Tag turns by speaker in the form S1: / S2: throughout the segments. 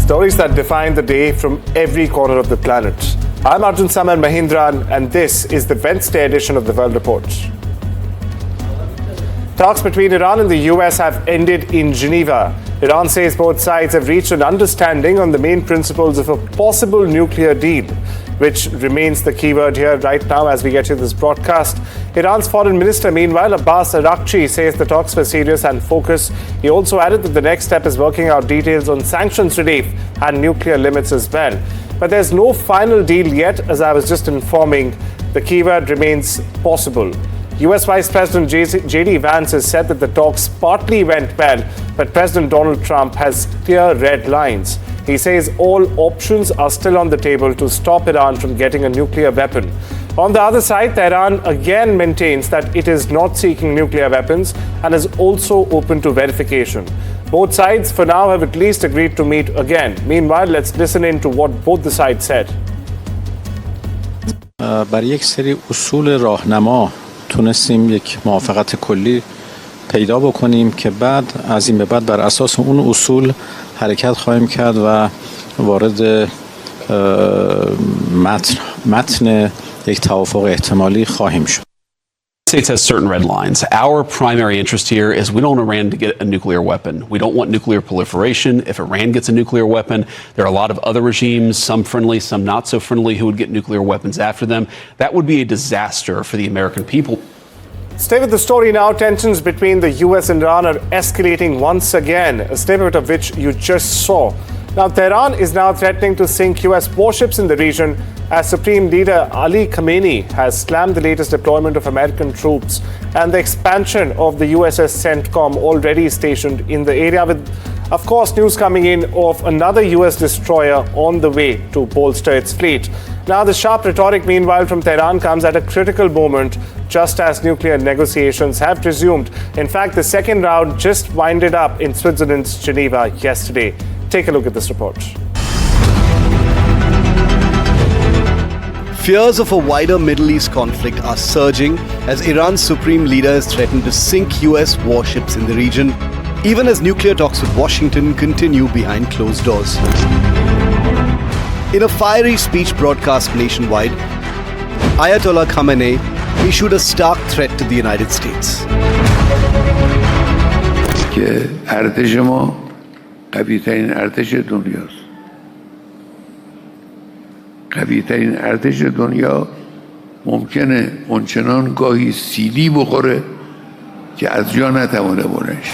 S1: Stories that define the day from every corner of the planet. I'm Arjun Samar Mahindran, and this is the Wednesday edition of the World Report. Talks between Iran and the US have ended in Geneva. Iran says both sides have reached an understanding on the main principles of a possible nuclear deal, which remains the keyword here right now as we get to this broadcast. Iran's foreign minister, meanwhile, Abbas Araghchi, says the talks were serious and focused. He also added that the next step is working out details on sanctions relief and nuclear limits as well. But there's no final deal yet, as I was just informing. The keyword remains possible. US Vice President J.D. Vance has said that the talks partly went well, but President Donald Trump has clear red lines. He says all options are still on the table to stop Iran from getting a nuclear weapon. On the other side, Tehran again maintains that it is not seeking nuclear weapons and is also open to verification. Both sides for now have at least agreed to meet again. Meanwhile, let's listen in to what both the sides said.
S2: برای یک سری اصول راهنما تونستیم یک موافقت کلی پیدا بکنیم که بعد از این به بعد بر اساس اون اصول حرکت خواهیم کرد و وارد متن یک توافق احتمالی خواهیم شد.
S3: States has certain red lines. Our primary interest here is we don't want Iran to get a nuclear weapon. We don't want nuclear proliferation. If Iran gets a nuclear weapon, there are a lot of other regimes, some friendly, some not so friendly, who would get nuclear weapons after them. That would be a disaster for the American people.
S1: Stay with the story now. Tensions between the US and Iran are escalating once again, a snippet of which you just saw. Now, Tehran is now threatening to sink US warships in the region as Supreme Leader Ali Khamenei has slammed the latest deployment of American troops and the expansion of the USS CENTCOM already stationed in the area, with, of course, news coming in of another US destroyer on the way to bolster its fleet. Now, the sharp rhetoric, meanwhile, from Tehran comes at a critical moment, just as nuclear negotiations have resumed. In fact, the second round just winded up in Switzerland's Geneva yesterday. Take a look at this report.
S4: Fears of a wider Middle East conflict are surging as Iran's supreme leader has threatened to sink US warships in the region, even as nuclear talks with Washington continue behind closed doors. In a fiery speech broadcast nationwide, Ayatollah Khamenei issued a stark threat to the United States.
S5: که ارتش ما قوی‌ترین ارتش دنیاست. قوی‌ترین ارتش دنیا ممکنه اونچنان گاهی سیلی بخوره که از جا نتوانه بلند شه.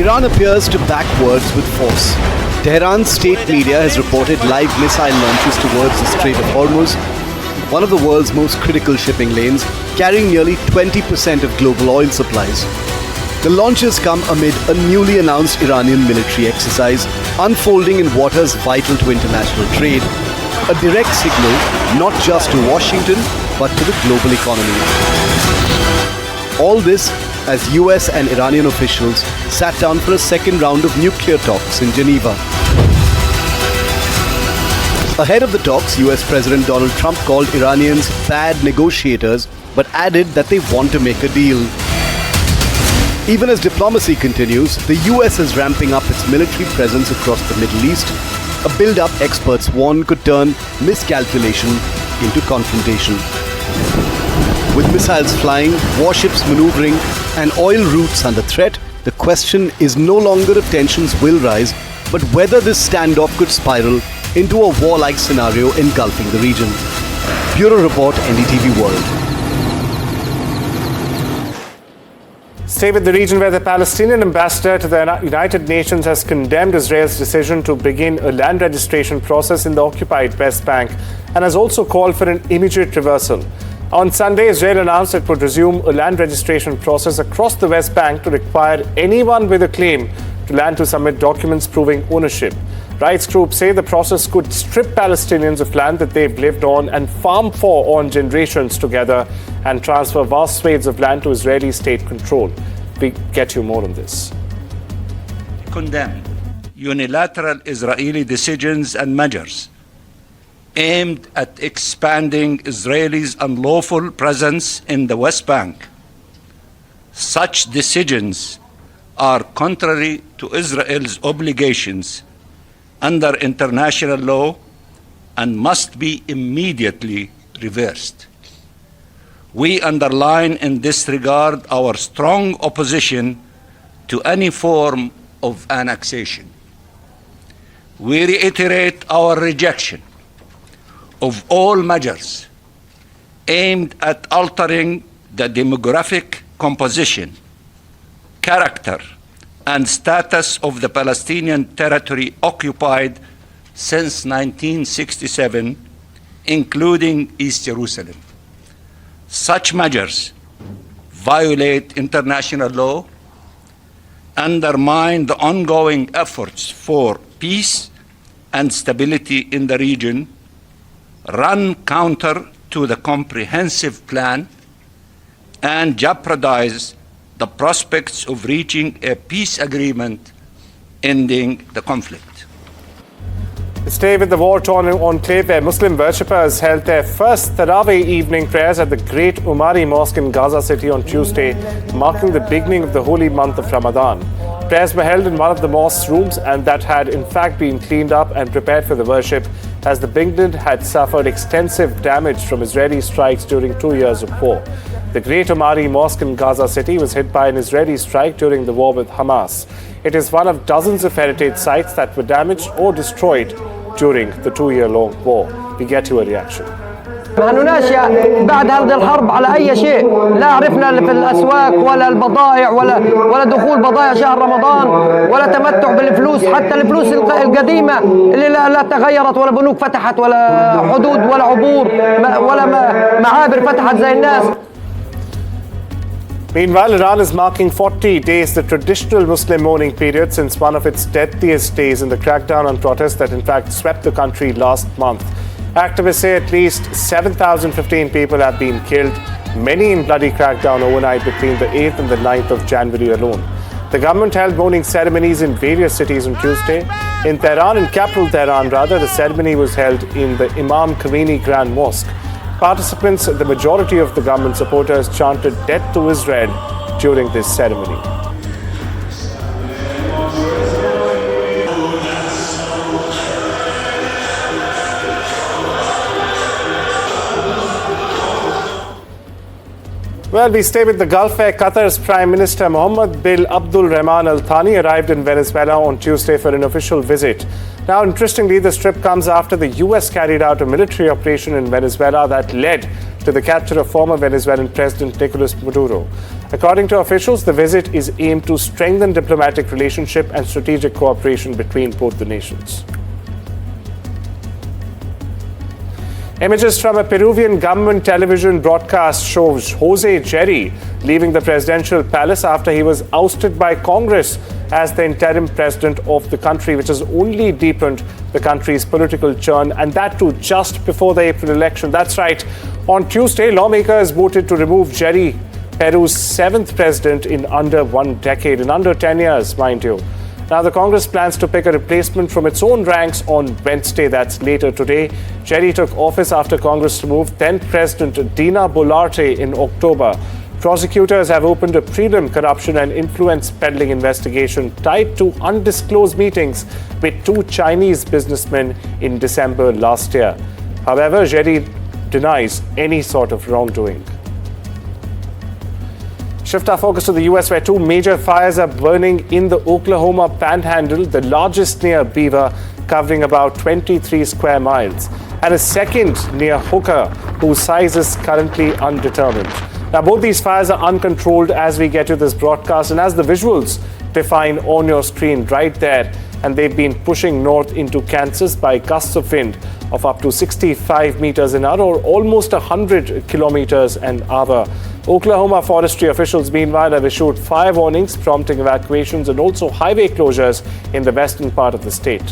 S4: Iran appears to back words with force. Tehran's state media has reported live missile launches towards the Strait of Hormuz, one of the world's most critical shipping lanes, carrying nearly 20% of global oil supplies. The launches come amid a newly announced Iranian military exercise unfolding in waters vital to international trade, a direct signal not just to Washington but to the global economy. All this as US and Iranian officials sat down for a second round of nuclear talks in Geneva. Ahead of the talks, US President Donald Trump called Iranians bad negotiators but added that they want to make a deal. Even as diplomacy continues, the US is ramping up its military presence across the Middle East, a build-up experts warn could turn miscalculation into confrontation. With missiles flying, warships maneuvering, and oil routes under threat, the question is no longer if tensions will rise, but whether this standoff could spiral into a war-like scenario engulfing the region. Bureau Report, NDTV World.
S1: Stay with the region, where the Palestinian ambassador to the United Nations has condemned Israel's decision to begin a land registration process in the occupied West Bank and has also called for an immediate reversal. On Sunday, Israel announced it would resume a land registration process across the West Bank to require anyone with a claim to land to submit documents proving ownership. Rights groups say the process could strip Palestinians of land that they've lived on and farmed for on generations together and transfer vast swathes of land to Israeli state control. We get you more on this.
S6: Condemn unilateral Israeli decisions and measures aimed at expanding Israelis' unlawful presence in the West Bank. Such decisions are contrary to Israel's obligations under international law and must be immediately reversed. We underline in this regard our strong opposition to any form of annexation. We reiterate our rejection of all measures aimed at altering the demographic composition, character, and status of the Palestinian territory occupied since 1967, including East Jerusalem. Such measures violate international law, undermine the ongoing efforts for peace and stability in the region, run counter to the comprehensive plan, and jeopardize the prospects of reaching a peace agreement ending the conflict.
S1: Stay with the war-torn enclave where Muslim worshippers held their first Tarawih evening prayers at the Great Umari Mosque in Gaza City on Tuesday, marking the beginning of the holy month of Ramadan. Prayers were held in one of the mosque's rooms, and that had in fact been cleaned up and prepared for the worship, as the building had suffered extensive damage from Israeli strikes during 2 years of war. The Great Umari Mosque in Gaza City was hit by an Israeli strike during the war with Hamas. It is one of dozens of heritage sites that were damaged or destroyed during the 2-year-long war. We get to a reaction.
S7: هنناشئ بعد هذه الحرب على أي شيء. لا عرفنا في الأسواق ولا البضائع ولا دخول بضائع شهر رمضان ولا تمتع بالفلوس، حتى الفلوس القديمة اللي لا تغيرت، ولا بنوك فتحت ولا حدود ولا عبور ولا معابر فتحت زي الناس.
S1: Meanwhile, Iran is marking 40 days, the traditional Muslim mourning period, since one of its deadliest days in the crackdown on protests that in fact swept the country last month. Activists say at least 7,015 people have been killed, many in bloody crackdown overnight between the 8th and the 9th of January alone. The government held mourning ceremonies in various cities on Tuesday. In Tehran, in capital Tehran rather, the ceremony was held in the Imam Khomeini Grand Mosque. Participants, the majority of the government supporters, chanted "Death to Israel" during this ceremony. Well, we stay with the Gulf, where Qatar's Prime Minister Mohammed bin Abdul Rahman Al Thani arrived in Venezuela on Tuesday for an official visit. Now, interestingly, this trip comes after the US carried out a military operation in Venezuela that led to the capture of former Venezuelan President Nicolas Maduro. According to officials, the visit is aimed to strengthen diplomatic relationship and strategic cooperation between both the nations. Images from a Peruvian government television broadcast shows Jose Jerry leaving the presidential palace after he was ousted by Congress as the interim president of the country, which has only deepened the country's political churn, and that too just before the April election. That's right. On Tuesday, lawmakers voted to remove Jerry, Peru's 7th president in under 1 decade, in under 10 years, mind you. Now, the Congress plans to pick a replacement from its own ranks on Wednesday, that's later today. Jerry took office after Congress removed then President Dina Boluarte in October. Prosecutors have opened a prelim corruption and influence peddling investigation tied to undisclosed meetings with 2 Chinese businessmen in December last year. However, Jerry denies any sort of wrongdoing. Shift our focus to the US, where 2 major fires are burning in the Oklahoma Panhandle, the largest near Beaver, covering about 23 square miles, and a second near Hooker, whose size is currently undetermined. Now, both these fires are uncontrolled as we get to this broadcast, and as the visuals define on your screen right there, and they've been pushing north into Kansas by gusts of wind of up to 65 meters an hour, or almost 100 kilometers an hour. Oklahoma forestry officials, meanwhile, have issued fire warnings, prompting evacuations and also highway closures in the western part of the state.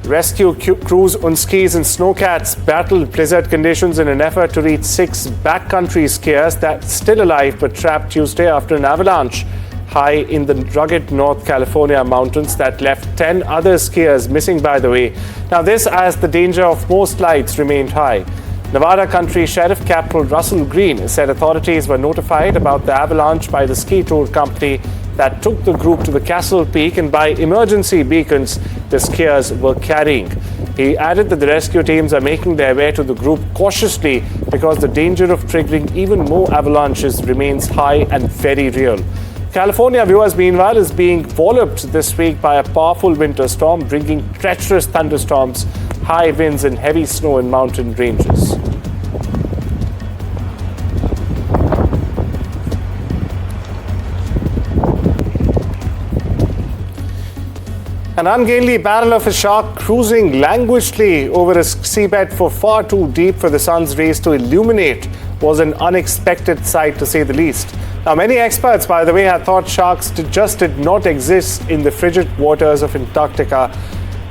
S1: Rescue crews on skis and snowcats battled blizzard conditions in an effort to reach 6 backcountry skiers that's still alive but trapped Tuesday after an avalanche high in the rugged North California mountains that left 10 other skiers missing, by the way. Now, this as the danger of more slides remained high. Nevada Country Sheriff Capital Russell Green said authorities were notified about the avalanche by the ski tour company that took the group to the Castle Peak and by emergency beacons the skiers were carrying. He added that the rescue teams are making their way to the group cautiously because the danger of triggering even more avalanches remains high and very real. California, viewers, meanwhile, is being walloped this week by a powerful winter storm, bringing treacherous thunderstorms, high winds and heavy snow in mountain ranges. An ungainly barrel of a shark cruising languidly over a seabed for far too deep for the sun's rays to illuminate was an unexpected sight, to say the least. Now, many experts, by the way, had thought sharks just did not exist in the frigid waters of Antarctica.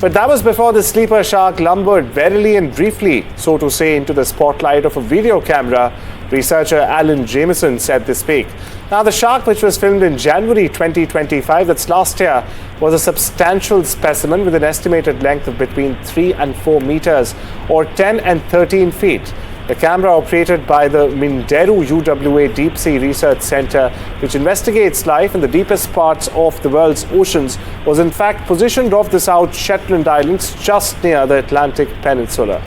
S1: But that was before the sleeper shark lumbered warily and briefly, so to say, into the spotlight of a video camera, researcher Alan Jamieson said this week. Now, the shark, which was filmed in January 2025, that's last year, was a substantial specimen with an estimated length of between 3 and 4 meters, or 10 and 13 feet. The camera, operated by the Minderu UWA Deep Sea Research Center, which investigates life in the deepest parts of the world's oceans, was in fact positioned off the South Shetland Islands, just near the Atlantic Peninsula.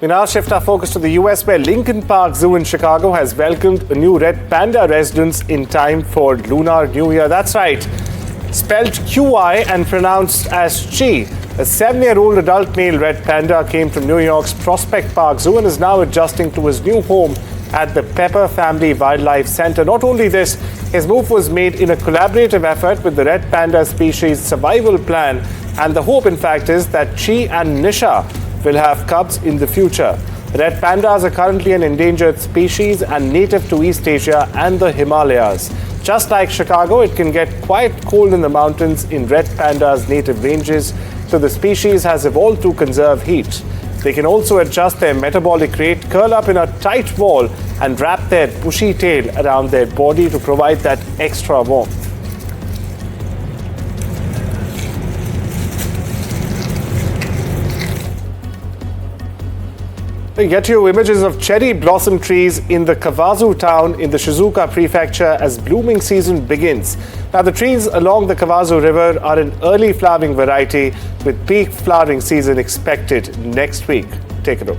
S1: We now shift our focus to the US, where Lincoln Park Zoo in Chicago has welcomed a new red panda residents in time for Lunar New Year. That's right, spelled QI and pronounced as Chi. A 7-year-old adult male red panda came from New York's Prospect Park Zoo and is now adjusting to his new home at the Pepper Family Wildlife Center. Not only this, his move was made in a collaborative effort with the red panda species survival plan, and the hope, in fact, is that Chi and Nisha will have cubs in the future. Red pandas are currently an endangered species and native to East Asia and the Himalayas. Just like Chicago, it can get quite cold in the mountains in red pandas' native ranges, so the species has evolved to conserve heat. They can also adjust their metabolic rate, curl up in a tight ball, and wrap their bushy tail around their body to provide that extra warmth. We get to you images of cherry blossom trees in the Kawazu town in the Shizuoka prefecture as blooming season begins. Now, the trees along the Kawazu River are an early flowering variety with peak flowering season expected next week. Take a look.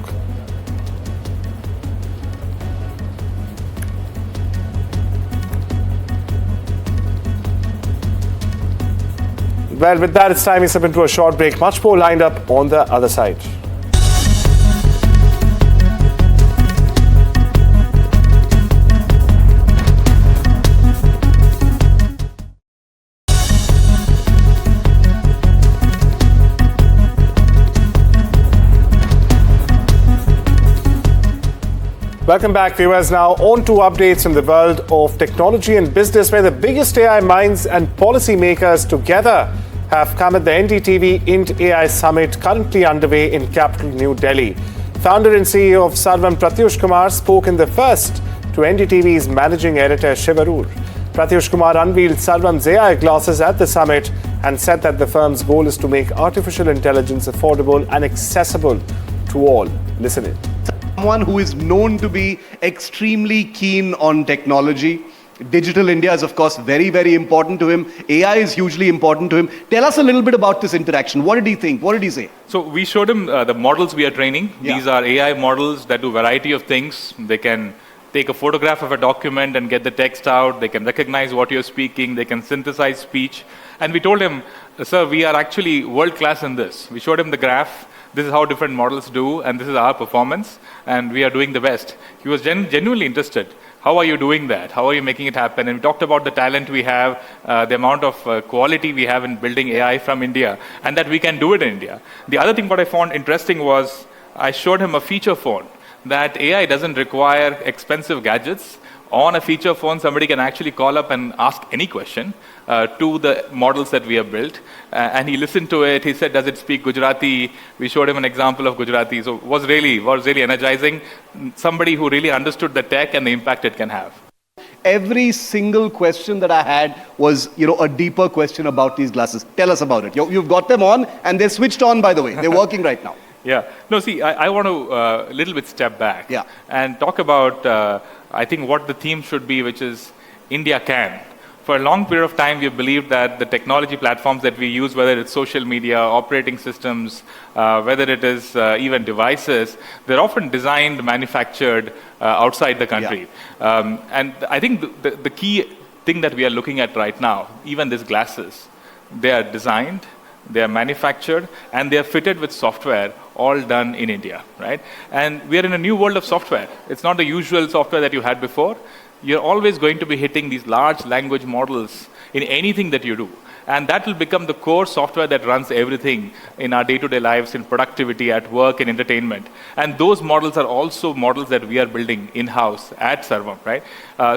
S1: Well, with that, it's time we step into a short break. Much more lined up on the other side. Welcome back, viewers. Now on to updates from the world of technology and business, where the biggest AI minds and policymakers together have come at the NDTV Int AI Summit currently underway in capital New Delhi. Founder and CEO of Sarvam, Pratyush Kumar, spoke in the first to NDTV's managing editor Shivarur. Pratyush Kumar unveiled Sarvam's AI glasses at the summit and said that the firm's goal is to make artificial intelligence affordable and accessible to all. Listen in.
S4: Someone who is known to be extremely keen on technology. Digital India is, of course, very, very important to him. AI is hugely important to him. Tell us a little bit about this interaction. What did he think? What did he say?
S8: So we showed him the models we are training.
S4: Yeah.
S8: These are AI models that do a variety of things. They can take a photograph of a document and get the text out. They can recognize what you're speaking. They can synthesize speech. And we told him, sir, we are actually world class in this. We showed him the graph. This is how different models do, and this is our performance, and we are doing the best. He was genuinely interested. How are you doing that? How are you making it happen? And we talked about the talent we have, the amount of quality we have in building AI from India, and that we can do it in India. The other thing what I found interesting was I showed him a feature phone, that AI doesn't require expensive gadgets. On a feature phone, somebody can actually call up and ask any question to the models that we have built. And he listened to it. He said, does it speak Gujarati? We showed him an example of Gujarati. So it was really energizing. Somebody who really understood the tech and the impact it can have.
S4: Every single question that I had was, a deeper question about these glasses. Tell us about it. You've got them on, and they're switched on, by the way. They're working right now.
S8: Yeah. No, see, I want to a little bit step back
S4: Yeah.
S8: and talk about, I think, what the theme should be, which is India can. For a long period of time, we have believed that the technology platforms that we use, whether it's social media, operating systems, whether it is even devices, they're often designed, manufactured outside the country. And I think the key thing that we are looking at right now, even these glasses, they are designed, they are manufactured, and they are fitted with software, all done in India, right? And we are in a new world of software. It's not the usual software that you had before. You're always going to be hitting these large language models in anything that you do. And that will become the core software that runs everything in our day-to-day lives, in productivity, at work, and entertainment. And those models are also models that we are building in-house at Sarvam, right?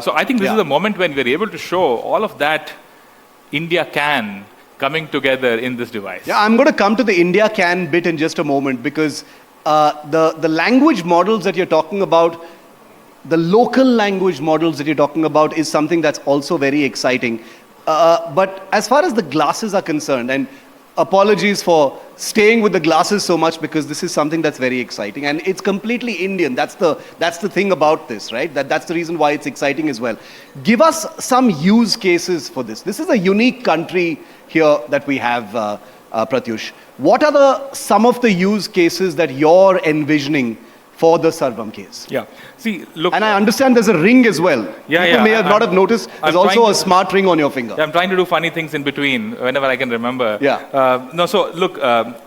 S8: So I think this is a moment when we're able to show all of that India can coming together in this device.
S4: Yeah, I'm going to come to the India can bit in just a moment, because the language models that you're talking about, the local language models that you're talking about, is something that's also very exciting. But as far as the glasses are concerned, and apologies for staying with the glasses so much, because this is something that's very exciting and it's completely Indian. That's the thing about this, right? That's the reason why it's exciting as well. Give us some use cases for this. This is a unique country here that we have, Pratyush. What are some of the use cases that you're envisioning for the Sarvam case?
S8: Yeah. See, look.
S4: And I understand there's a ring as well.
S8: Yeah,
S4: People may not have noticed. There's also a smart ring on your finger.
S8: I'm trying to do funny things in between whenever I can remember.
S4: Yeah.
S8: No, so look,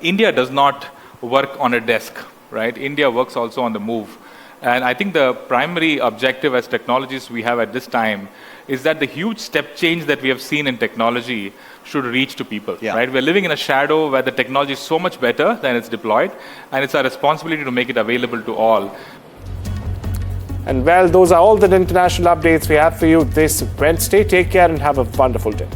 S8: India does not work on a desk, right? India works also on the move. And I think the primary objective as technologists we have at this time is that the huge step change that we have seen in technology should reach to people, right? We're living in a shadow where the technology is so much better than it's deployed, and it's our responsibility to make it available to all.
S1: And well, those are all the international updates we have for you this Wednesday. Take care and have a wonderful day.